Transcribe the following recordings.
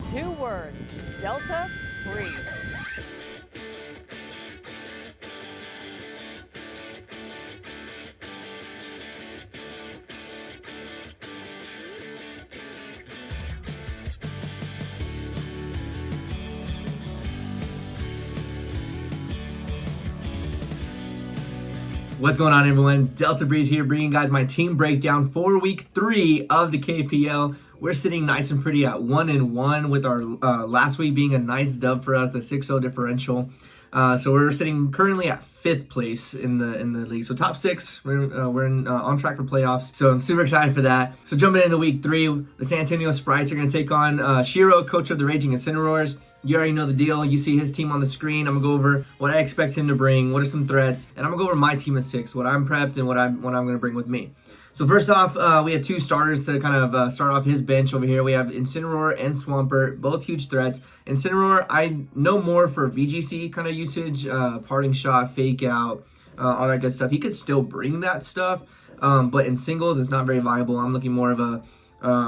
2 words, Delta Breeze. What's going on, everyone? Delta Breeze here, bringing you guys my team breakdown for week 3 of the KPL. We're sitting nice and pretty at 1-1 with our last week being a nice dub for us, the 6-0 differential. So we're sitting currently at 5th place in the league. So top 6, we're on track for playoffs. So I'm super excited for that. So jumping into week 3, the San Antonio Sprites are going to take on Shiro, coach of the Raging Incineroars. You already know the deal. You see his team on the screen. I'm gonna go over what I expect him to bring, what are some threats, and I'm gonna go over my team of 6, what I'm prepped and what I'm gonna bring with me. So first off, we have 2 starters to kind of start off his bench over here. We have Incineroar and Swampert, both huge threats. Incineroar, I know more for VGC kind of usage, parting shot, fake out, all that good stuff. He could still bring that stuff, but in singles, it's not very viable. I'm looking more of a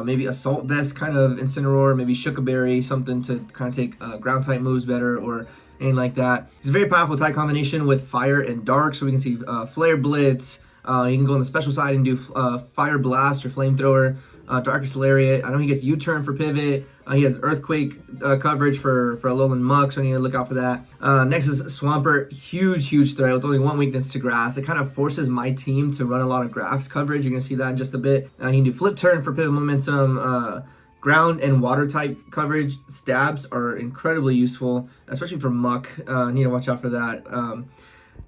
maybe Assault Vest kind of Incineroar, maybe Shookaberry, something to kind of take ground type moves better or anything like that. It's a very powerful type combination with Fire and Dark, so we can see Flare Blitz. You can go on the special side and do Fire Blast or Flamethrower. Darkest Lariat. I know he gets U-turn for pivot. He has Earthquake coverage for Alolan Muck, so I need to look out for that. Next is Swampert. Huge threat with only 1 weakness to grass. It kind of forces my team to run a lot of grass coverage. You're going to see that in just a bit. He can do Flip Turn for pivot momentum. Ground and water type coverage. Stabs are incredibly useful, especially for Muck. Need to watch out for that.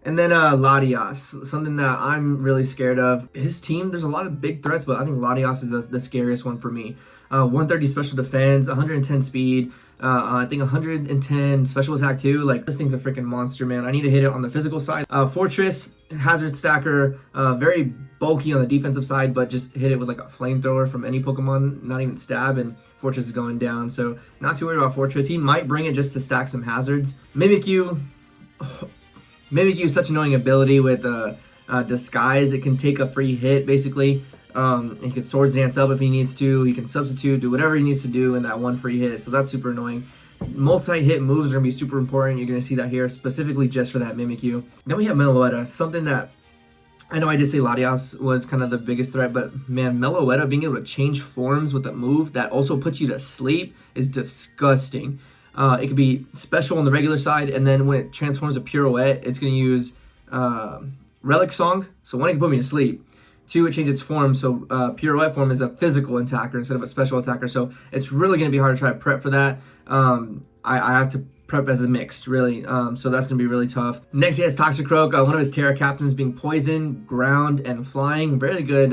And then Latias, something that I'm really scared of. His team, there's a lot of big threats, but I think Latias is the scariest one for me. 130 special defense, 110 speed, I think 110 special attack too. Like, this thing's a freaking monster, man. I need to hit it on the physical side. Fortress, hazard stacker, very bulky on the defensive side, but just hit it with like a flamethrower from any Pokemon, not even stab, and Fortress is going down. So not too worried about Fortress. He might bring it just to stack some hazards. Mimikyu is such an annoying ability with Disguise. It can take a free hit, basically. He can Swords Dance up if he needs to. He can substitute, do whatever he needs to do in that 1 free hit. So that's super annoying. Multi-hit moves are going to be super important. You're going to see that here, specifically just for that Mimikyu. Then we have Meloetta, something that I know I did say Latias was kind of the biggest threat, but man, Meloetta being able to change forms with a move that also puts you to sleep is disgusting. It could be special on the regular side, and then when it transforms a Pirouette, it's going to use Relic Song. So 1, it can put me to sleep. 2, it changes its form, so Pirouette form is a physical attacker instead of a special attacker. So it's really going to be hard to try to prep for that. I have to prep as a mixed, really. So that's going to be really tough. Next, he has Toxicroak. One of his Terra captains being Poison, Ground, and Flying. Very good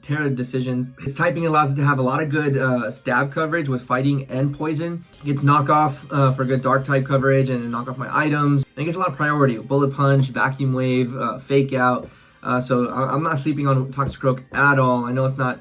Terra decisions. His typing allows it to have a lot of good stab coverage with Fighting and Poison. He gets Knockoff for good Dark type coverage and knock off my items. And he gets a lot of priority. Bullet Punch, Vacuum Wave, Fake Out. So I'm not sleeping on Toxicroak at all. I know it's not,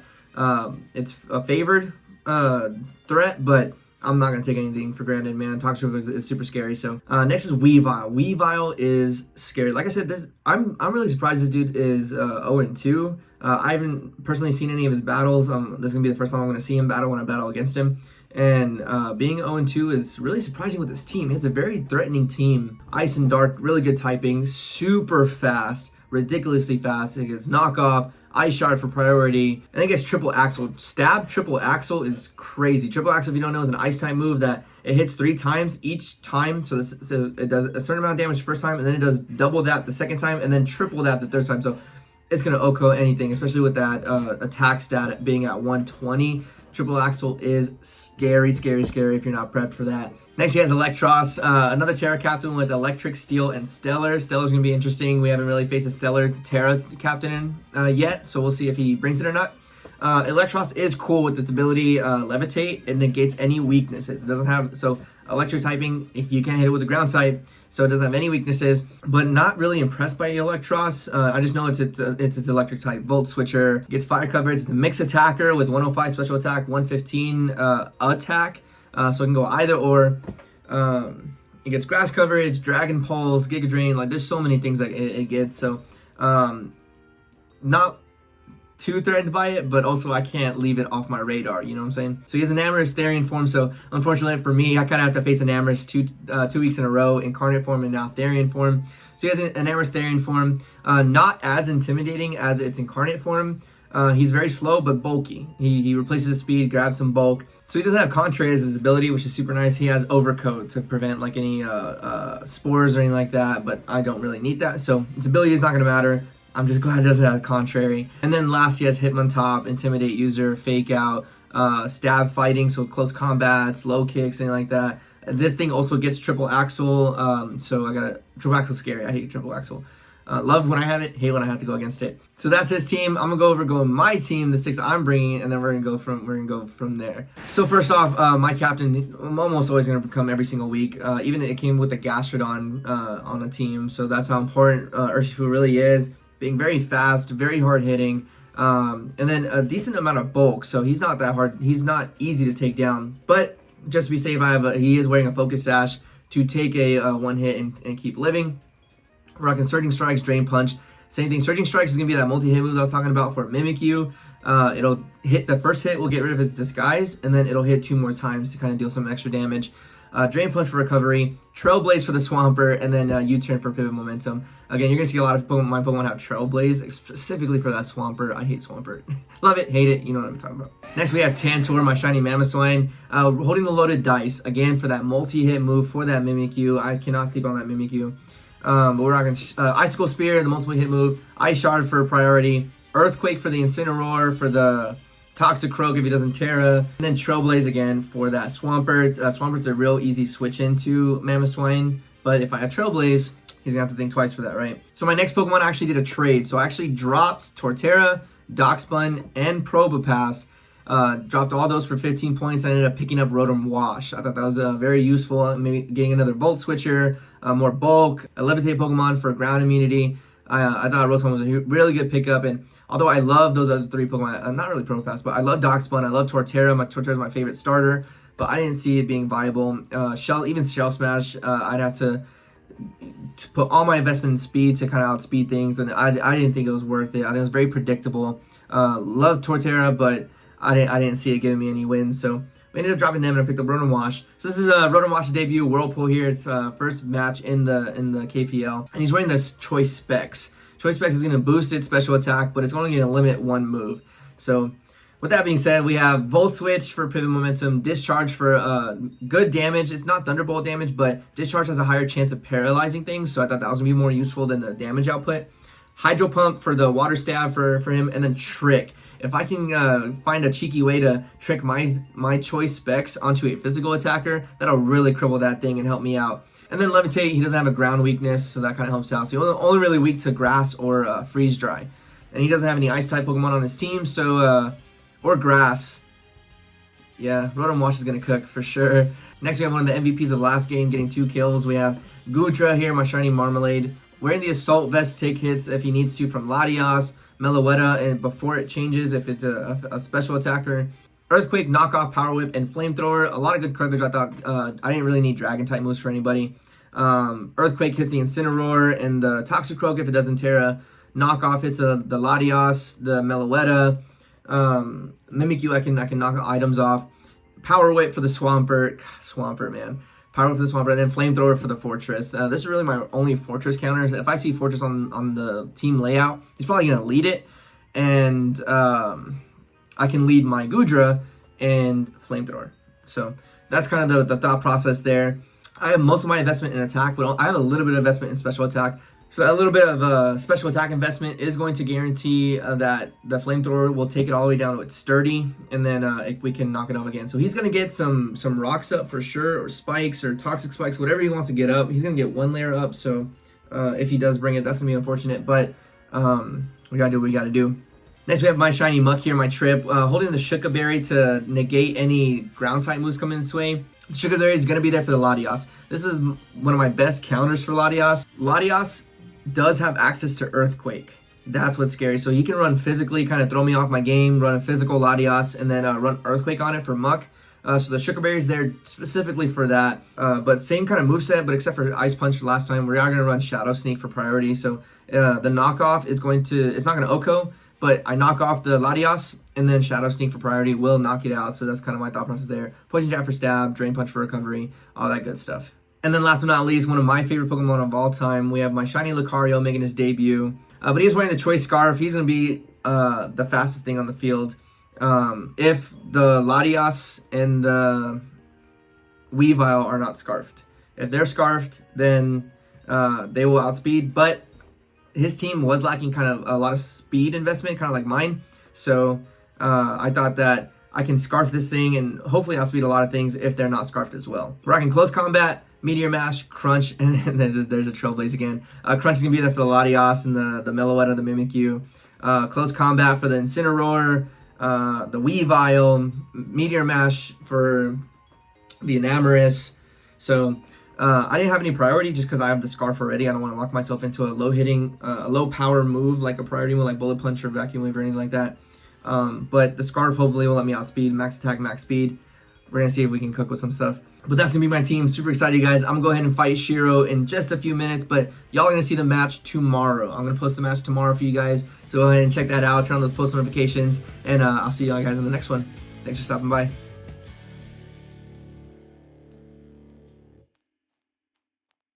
it's a favored threat, but I'm not going to take anything for granted, man. Toxicroak is super scary. So next is Weavile. Weavile is scary. Like I said, I'm really surprised this dude is 0-2. I haven't personally seen any of his battles. This is going to be the first time I'm going to see him battle when I battle against him. And being 0-2 is really surprising with this team. He has a very threatening team. Ice and Dark, really good typing, super fast, ridiculously fast. It gets Knockoff, Ice Shard for priority, and it gets Triple Axle. Stab Triple Axle is crazy. Triple Axle, if you don't know, is an Ice type move that it hits 3 times each time. So it does a certain amount of damage the first time, and then it does double that the second time, and then triple that the third time. So it's going to OHKO anything, especially with that attack stat being at 120. Triple Axle is scary if you're not prepped for that. Next, he has Electros, another Terra captain with Electric, Steel, and Stellar. Stellar's going to be interesting. We haven't really faced a Stellar Terra captain yet, so we'll see if he brings it or not. Electros is cool with its ability Levitate. It negates any weaknesses. It doesn't have, so electric typing, if you can't hit it with the ground type, so it doesn't have any weaknesses, but not really impressed by Electros. I just know it's its electric type. Volt Switcher, gets fire coverage. It's a mix attacker with 105 special attack, 115 attack, so it can go either or. It gets grass coverage, Dragon Pulse, Giga Drain. Like, there's so many things that it gets. So not too threatened by it, but also I can't leave it off my radar, you know what I'm saying? So he has an Amorous Therian form, so unfortunately for me, I kind of have to face an Amorous 2 weeks in a row, Incarnate form and now Therian form. So he has an Amorous Therian form, not as intimidating as its Incarnate form. He's very slow, but bulky. He replaces his speed, grabs some bulk. So he doesn't have Contrary as his ability, which is super nice. He has Overcoat to prevent like any spores or anything like that, but I don't really need that. So his ability is not going to matter. I'm just glad it doesn't have Contrary. And then last, he has Hitmontop, Intimidate User, Fake Out, Stab Fighting, so close combats, low kicks, anything like that. This thing also gets Triple Axle, so I got a Triple Axle scary. I hate Triple Axle. Love when I have it, hate when I have to go against it. So that's his team. I'm gonna go my team, the 6 I'm bringing, and then we're gonna go from there. So first off, my captain, I'm almost always gonna come every single week. Even it came with the Gastrodon on a team, so that's how important Urshifu really is. Being very fast, very hard hitting, and then a decent amount of bulk. So he's not that hard. He's not easy to take down. But just to be safe, he is wearing a Focus Sash to take a one hit and keep living. Rocking Surging Strikes, Drain Punch. Same thing. Surging Strikes is going to be that multi-hit move I was talking about for Mimikyu. It'll hit the first hit, will get rid of its disguise, and then it'll hit 2 more times to kind of deal some extra damage. Drain Punch for recovery, Trailblaze for the Swampert, and then U-Turn for pivot momentum. Again, you're going to see a lot of my Pokemon have Trailblaze, specifically for that Swampert. I hate Swampert. Love it, hate it, you know what I'm talking about. Next, we have Tantor, my shiny Mamoswine, holding the loaded dice, again, for that multi-hit move for that Mimikyu. I cannot sleep on that Mimikyu. But we're rocking Icicle Spear, the multiple hit move, Ice Shard for priority, Earthquake for the Incineroar, for the Toxicroak if he doesn't Terra, and then Trailblaze again for that Swampert. Swampert's a real easy switch into Mamoswine, but if I have Trailblaze, he's gonna have to think twice for that, right? So my next Pokemon actually did a trade. So I actually dropped Torterra, Darkspun, and Probopass. Dropped all those for 15 points. I ended up picking up Rotom Wash. I thought that was very useful. Maybe getting another Volt Switcher, more bulk, a Levitate Pokemon for ground immunity. I thought Rotom was a really good pickup, and although I love those other 3 Pokemon, not really Probopass, but I love Darkspun, I love Torterra. Torterra is my favorite starter, but I didn't see it being viable. Even Shell Smash, I'd have to put all my investment in speed to kind of outspeed things, and I didn't think it was worth it. I think it was very predictable. Love Torterra, but I didn't see it giving me any wins, so we ended up dropping them, and I picked up Rotom Wash. So this is Rotom Wash's debut, Whirlpool here. It's first match in the KPL, and he's wearing this Choice Specs. Choice Specs is going to boost its special attack, but it's only going to limit 1 move. So with that being said, we have Volt Switch for pivot momentum, Discharge for good damage. It's not Thunderbolt damage, but Discharge has a higher chance of paralyzing things, so I thought that was going to be more useful than the damage output. Hydro Pump for the Water Stab for him, and then Trick. If I can find a cheeky way to trick my Choice Specs onto a physical attacker, that'll really cripple that thing and help me out. And then Levitate, he doesn't have a ground weakness, so that kind of helps out. So he's only really weak to Grass or Freeze Dry. And he doesn't have any Ice-type Pokemon on his team, so, or Grass. Yeah, Rotom Wash is going to cook for sure. Next, we have one of the MVPs of last game, getting 2 kills. We have Goodra here, my shiny Marmalade, wearing the Assault Vest to take hits if he needs to from Latias, Meloetta, and before it changes if it's a special attacker. Earthquake, Knockoff, Power Whip, and Flamethrower. A lot of good coverage. I thought I didn't really need Dragon-type moves for anybody. Earthquake hits the Incineroar and the Toxicroak if it doesn't Terra. Knockoff hits the Latias, the Meloetta. Mimikyu, I can knock items off. Power Whip for the Swampert. Swampert, man. Power Whip for the Swampert, and then Flamethrower for the Fortress. This is really my only Fortress counter. If I see Fortress on the team layout, he's probably going to lead it. And I can lead my Goodra and Flamethrower. So that's kind of the thought process there. I have most of my investment in attack, but I have a little bit of investment in special attack. So a little bit of special attack investment is going to guarantee that the Flamethrower will take it all the way down to its sturdy, and then we can knock it off again. So he's going to get some rocks up for sure, or spikes, or toxic spikes, whatever he wants to get up. He's going to get 1 layer up, so if he does bring it, that's going to be unfortunate, but we got to do what we got to do. Next, we have my shiny Muck here, my Trip, holding the Shuka Berry to negate any ground-type moves coming its way. The Shuka Berry is going to be there for the Latias. This is one of my best counters for Latias. Latias does have access to Earthquake. That's what's scary. So he can run physically, kind of throw me off my game, run a physical Latias, and then run Earthquake on it for Muck. So the Shuka Berry is there specifically for that. But same kind of moveset, but except for Ice Punch last time, we are going to run Shadow Sneak for priority. So the knockoff is it's not going to Oko, but I knock off the Latias, and then Shadow Sneak for priority will knock it out. So that's kind of my thought process there. Poison Jab for stab, Drain Punch for recovery, all that good stuff. And then last but not least, one of my favorite Pokemon of all time, we have my shiny Lucario making his debut. But he's wearing the Choice Scarf. He's going to be the fastest thing on the field. If the Latias and the Weavile are not scarfed. If they're scarfed, then they will outspeed. But his team was lacking kind of a lot of speed investment, kind of like mine. So I thought that I can scarf this thing and hopefully outspeed a lot of things if they're not scarfed as well. Rocking Close Combat, Meteor Mash, Crunch, and then there's a Trailblaze again. Crunch is going to be there for the Latias and the Meloetta, the Mimikyu. Close Combat for the Incineroar, the Weavile, Meteor Mash for the Enamorous. So I didn't have any priority just because I have the Scarf already. I don't want to lock myself into a low-hitting, low-power move like a priority move like Bullet Punch or Vacuum Wave or anything like that. But the Scarf hopefully will let me outspeed, max attack, max speed. We're going to see if we can cook with some stuff. But that's going to be my team. Super excited, you guys. I'm going to go ahead and fight Shiro in just a few minutes. But y'all are going to see the match tomorrow. I'm going to post the match tomorrow for you guys. So go ahead and check that out. Turn on those post notifications. And I'll see y'all guys in the next one. Thanks for stopping by.